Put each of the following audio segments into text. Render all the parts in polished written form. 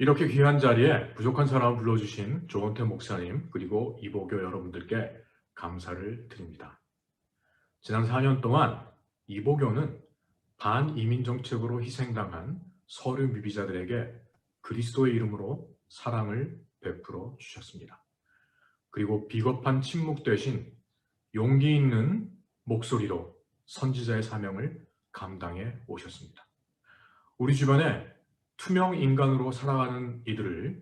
이렇게 귀한 자리에 부족한 사람을 불러주신 조원태 목사님 그리고 이보교 여러분들께 감사를 드립니다. 지난 4년 동안 이보교는 반이민 정책으로 희생당한 서류 미비자들에게 그리스도의 이름으로 사랑을 베풀어 주셨습니다. 그리고 비겁한 침묵 대신 용기 있는 목소리로 선지자의 사명을 감당해 오셨습니다. 우리 주변에 투명 인간으로 살아가는 이들을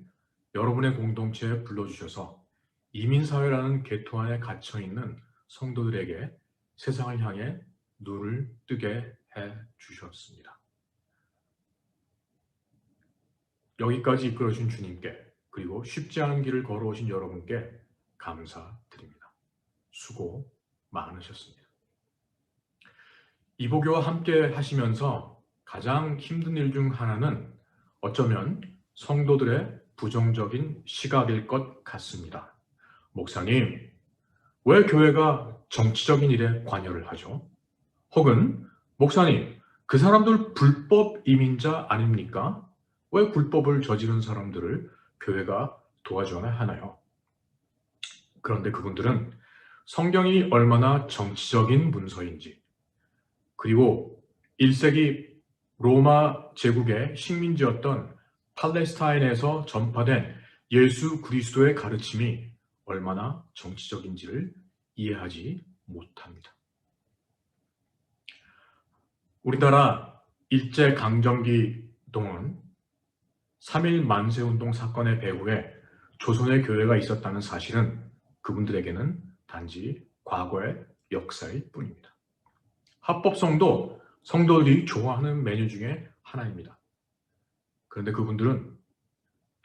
여러분의 공동체에 불러주셔서 이민사회라는 개토 안에 갇혀있는 성도들에게 세상을 향해 눈을 뜨게 해 주셨습니다. 여기까지 이끌어주신 주님께 그리고 쉽지 않은 길을 걸어오신 여러분께 감사드립니다. 수고 많으셨습니다. 이보교와 함께 하시면서 가장 힘든 일 중 하나는 어쩌면 성도들의 부정적인 시각일 것 같습니다. 목사님, 왜 교회가 정치적인 일에 관여를 하죠? 혹은 목사님, 그 사람들 불법 이민자 아닙니까? 왜 불법을 저지른 사람들을 교회가 도와줘야 하나요? 그런데 그분들은 성경이 얼마나 정치적인 문서인지, 그리고 1세기 로마 제국의 식민지였던 팔레스타인에서 전파된 예수 그리스도의 가르침이 얼마나 정치적인지를 이해하지 못합니다. 우리나라 일제강점기 동안 3.1 만세운동 사건의 배후에 조선의 교회가 있었다는 사실은 그분들에게는 단지 과거의 역사일 뿐입니다. 합법성도 성도들이 좋아하는 메뉴 중에 하나입니다. 그런데 그분들은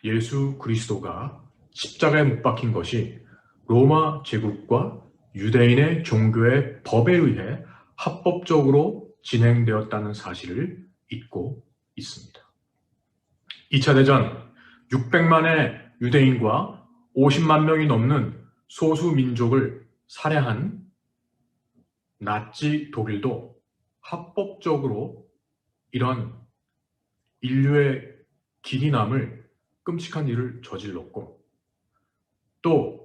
예수 그리스도가 십자가에 못 박힌 것이 로마 제국과 유대인의 종교의 법에 의해 합법적으로 진행되었다는 사실을 잊고 있습니다. 2차 대전 600만의 유대인과 50만 명이 넘는 소수 민족을 살해한 나치 독일도 합법적으로 이런 인류의 길이 남을 끔찍한 일을 저질렀고, 또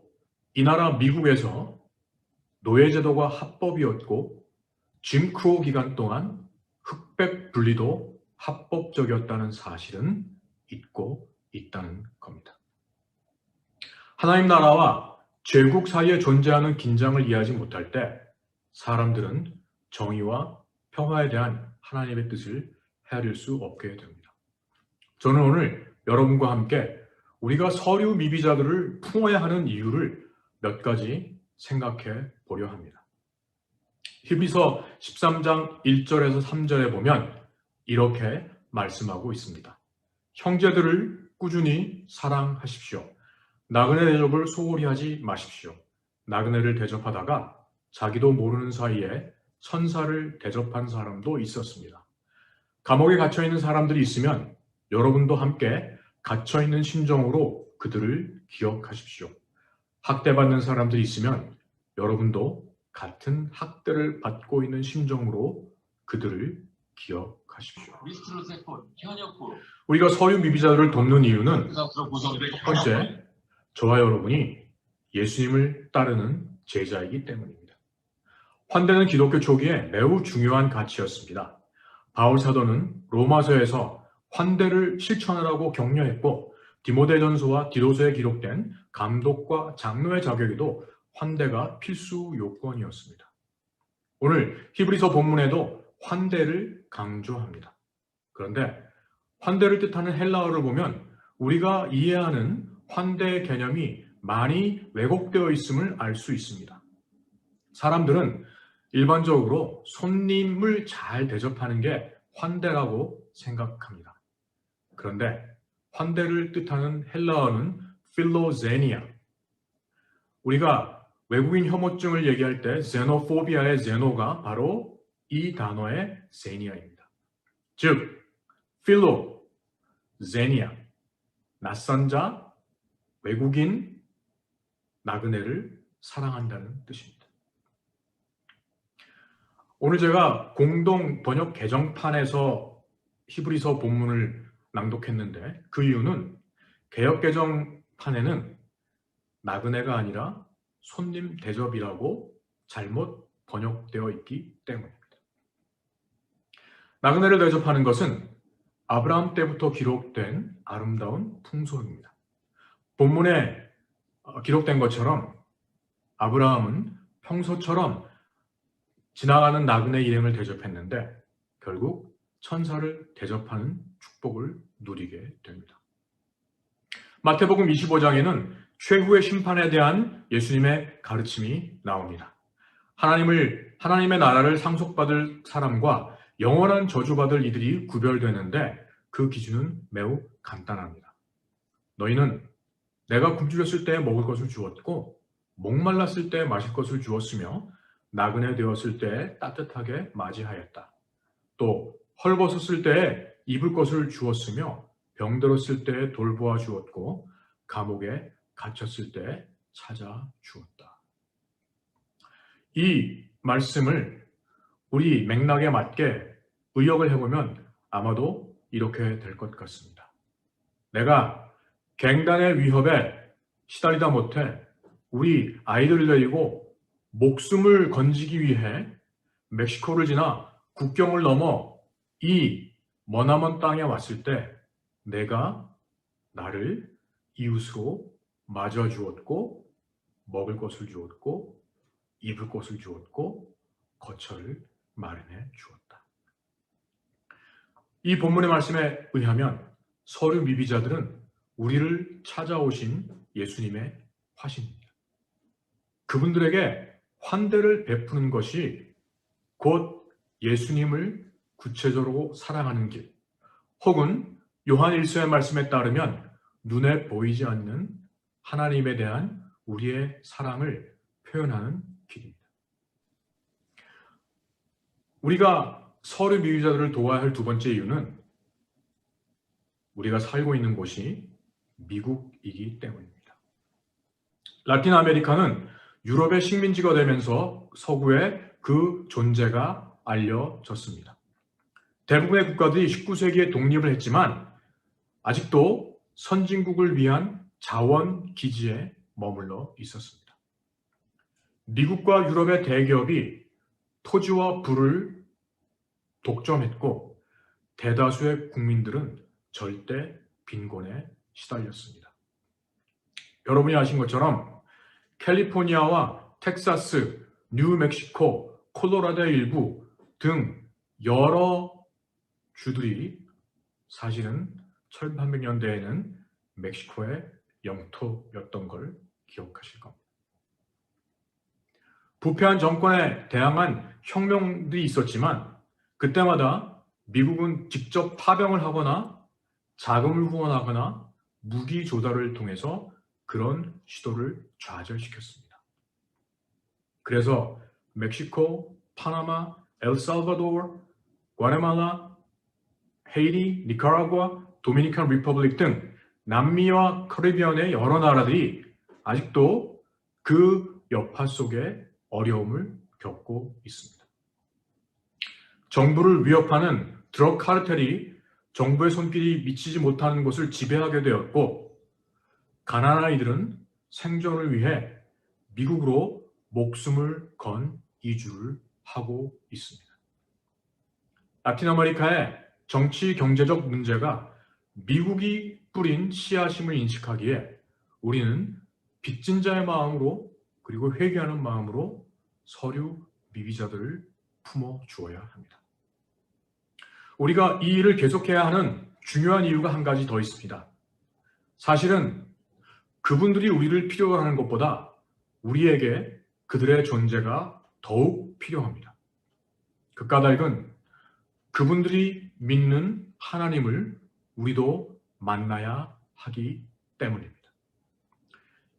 이 나라 미국에서 노예제도가 합법이었고 짐 크로 기간 동안 흑백 분리도 합법적이었다는 사실은 잊고 있다는 겁니다. 하나님 나라와 제국 사이에 존재하는 긴장을 이해하지 못할 때 사람들은 정의와 평화에 대한 하나님의 뜻을 헤아릴 수 없게 됩니다. 저는 오늘 여러분과 함께 우리가 서류 미비자들을 품어야 하는 이유를 몇 가지 생각해 보려 합니다. 히브리서 13장 1절에서 3절에 보면 이렇게 말씀하고 있습니다. 형제들을 꾸준히 사랑하십시오. 나그네 대접을 소홀히 하지 마십시오. 나그네를 대접하다가 자기도 모르는 사이에 천사를 대접한 사람도 있었습니다. 감옥에 갇혀있는 사람들이 있으면 여러분도 함께 갇혀있는 심정으로 그들을 기억하십시오. 학대받는 사람들이 있으면 여러분도 같은 학대를 받고 있는 심정으로 그들을 기억하십시오. 우리가 서유 미비자들을 돕는 이유는 첫 번째, 저와 여러분이 예수님을 따르는 제자이기 때문입니다. 환대는 기독교 초기에 매우 중요한 가치였습니다. 바울 사도는 로마서에서 환대를 실천하라고 격려했고, 디모데전서와 디도서에 기록된 감독과 장로의 자격에도 환대가 필수 요건이었습니다. 오늘 히브리서 본문에도 환대를 강조합니다. 그런데 환대를 뜻하는 헬라어를 보면 우리가 이해하는 환대의 개념이 많이 왜곡되어 있음을 알 수 있습니다. 사람들은 일반적으로 손님을 잘 대접하는 게 환대라고 생각합니다. 그런데 환대를 뜻하는 헬라어는 필로제니아. 우리가 외국인 혐오증을 얘기할 때 제노포비아의 제노가 바로 이 단어의 제니아입니다. 즉, 필로, 제니아, 낯선 자, 외국인, 나그네를 사랑한다는 뜻입니다. 오늘 제가 공동 번역 개정판에서 히브리서 본문을 낭독했는데 그 이유는 개역 개정판에는 나그네가 아니라 손님 대접이라고 잘못 번역되어 있기 때문입니다. 나그네를 대접하는 것은 아브라함 때부터 기록된 아름다운 풍속입니다. 본문에 기록된 것처럼 아브라함은 평소처럼 지나가는 나그네 일행을 대접했는데 결국 천사를 대접하는 축복을 누리게 됩니다. 마태복음 25장에는 최후의 심판에 대한 예수님의 가르침이 나옵니다. 하나님의 나라를 상속받을 사람과 영원한 저주받을 이들이 구별되는데 그 기준은 매우 간단합니다. 너희는 내가 굶주렸을 때 먹을 것을 주었고 목말랐을 때 마실 것을 주었으며 나그네 되었을 때 따뜻하게 맞이하였다. 또 헐벗었을 때 입을 것을 주었으며 병들었을 때 돌보아 주었고 감옥에 갇혔을 때 찾아주었다. 이 말씀을 우리 맥락에 맞게 의역을 해보면 아마도 이렇게 될 것 같습니다. 내가 갱단의 위협에 시달리다 못해 우리 아이들을 데리고 목숨을 건지기 위해 멕시코를 지나 국경을 넘어 이 머나먼 땅에 왔을 때 내가 나를 이웃으로 맞아주었고 먹을 것을 주었고 입을 것을 주었고 거처를 마련해 주었다. 이 본문의 말씀에 의하면 서류 미비자들은 우리를 찾아오신 예수님의 화신입니다. 그분들에게 환대를 베푸는 것이 곧 예수님을 구체적으로 사랑하는 길, 혹은 요한 1서의 말씀에 따르면 눈에 보이지 않는 하나님에 대한 우리의 사랑을 표현하는 길입니다. 우리가 서류 미비자들을 도와야 할 두 번째 이유는 우리가 살고 있는 곳이 미국이기 때문입니다. 라틴 아메리카는 유럽의 식민지가 되면서 서구에 그 존재가 알려졌습니다. 대부분의 국가들이 19세기에 독립을 했지만 아직도 선진국을 위한 자원 기지에 머물러 있었습니다. 미국과 유럽의 대기업이 토지와 부를 독점했고 대다수의 국민들은 절대 빈곤에 시달렸습니다. 여러분이 아신 것처럼 캘리포니아와 텍사스, 뉴멕시코, 콜로라도의 일부 등 여러 주들이 사실은 1800년대에는 멕시코의 영토였던 걸 기억하실 겁니다. 부패한 정권에 대항한 혁명들이 있었지만 그때마다 미국은 직접 파병을 하거나 자금을 후원하거나 무기 조달을 통해서 그런 시도를 좌절시켰습니다. 그래서 멕시코, 파나마, 엘살바도르, 과테말라, 헤이티, 니카라구아, 도미니칸 리퍼블릭 등 남미와 카리비안의 여러 나라들이 아직도 그 여파 속에 어려움을 겪고 있습니다. 정부를 위협하는 드러그 카르텔이 정부의 손길이 미치지 못하는 곳을 지배하게 되었고 가난한 아이들은 생존을 위해 미국으로 목숨을 건 이주를 하고 있습니다. 라틴 아메리카의 정치 경제적 문제가 미국이 뿌린 씨앗임을 인식하기에 우리는 빚진 자의 마음으로 그리고 회개하는 마음으로 서류 미비자들을 품어 주어야 합니다. 우리가 이 일을 계속해야 하는 중요한 이유가 한 가지 더 있습니다. 사실은 그분들이 우리를 필요로 하는 것보다 우리에게 그들의 존재가 더욱 필요합니다. 그 까닭은 그분들이 믿는 하나님을 우리도 만나야 하기 때문입니다.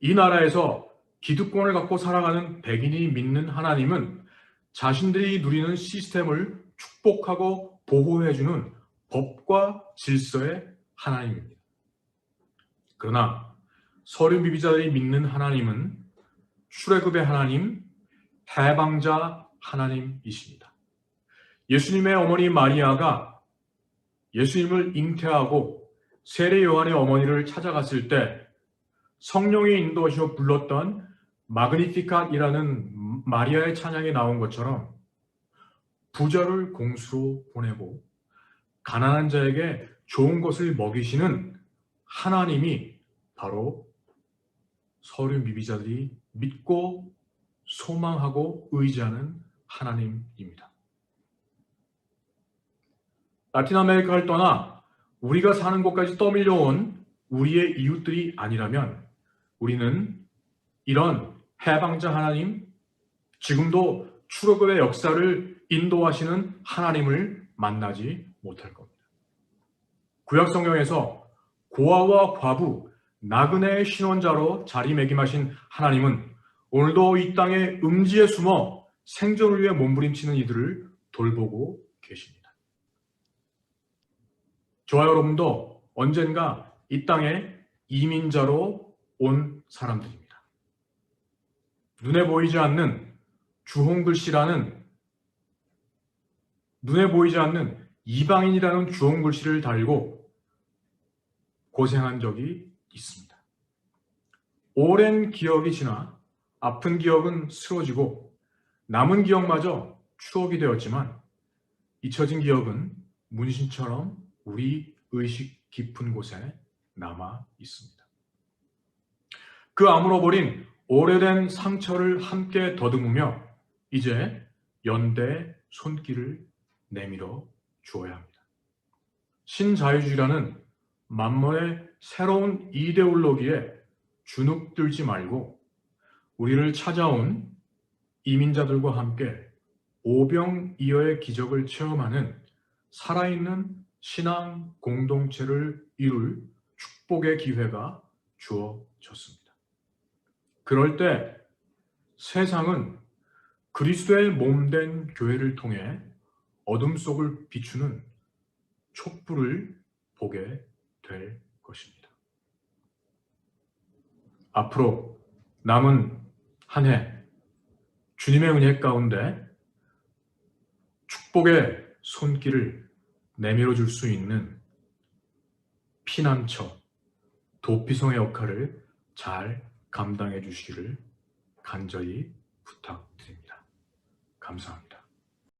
이 나라에서 기득권을 갖고 살아가는 백인이 믿는 하나님은 자신들이 누리는 시스템을 축복하고 보호해주는 법과 질서의 하나님입니다. 그러나 서류 미비자들이 믿는 하나님은 출애굽의 하나님, 해방자 하나님이십니다. 예수님의 어머니 마리아가 예수님을 잉태하고 세례 요한의 어머니를 찾아갔을 때 성령이 인도하시어 불렀던 마그니피칸이라는 마리아의 찬양이 나온 것처럼 부자를 공수로 보내고 가난한 자에게 좋은 것을 먹이시는 하나님이 바로 서류 미비자들이 믿고 소망하고 의지하는 하나님입니다. 라틴 아메리카를 떠나 우리가 사는 곳까지 떠밀려온 우리의 이웃들이 아니라면 우리는 이런 해방자 하나님, 지금도 출애굽의 역사를 인도하시는 하나님을 만나지 못할 겁니다. 구약 성경에서 고아와 과부, 나그네의 신원자로 자리매김하신 하나님은 오늘도 이 땅의 음지에 숨어 생존을 위해 몸부림치는 이들을 돌보고 계십니다. 저와 여러분도 언젠가 이 땅에 이민자로 온 사람들입니다. 눈에 보이지 않는 주홍글씨라는, 눈에 보이지 않는 이방인이라는 주홍글씨를 달고 고생한 적이 있습니다. 오랜 기억이 지나 아픈 기억은 쓰러지고 남은 기억마저 추억이 되었지만 잊혀진 기억은 문신처럼 우리 의식 깊은 곳에 남아 있습니다. 그 아물어버린 오래된 상처를 함께 더듬으며 이제 연대의 손길을 내밀어 주어야 합니다. 신자유주의라는 만mon의 새로운 이데올로기에 주눅들지 말고 우리를 찾아온 이민자들과 함께 오병이어의 기적을 체험하는 살아있는 신앙 공동체를 이룰 축복의 기회가 주어졌습니다. 그럴 때 세상은 그리스도의 몸된 교회를 통해 어둠 속을 비추는 촛불을 보게 될 것입니다. 앞으로 남은 한 해 주님의 은혜 가운데 축복의 손길을 내밀어 줄 수 있는 피난처, 도피성의 역할을 잘 감당해 주시기를 간절히 부탁드립니다. 감사합니다.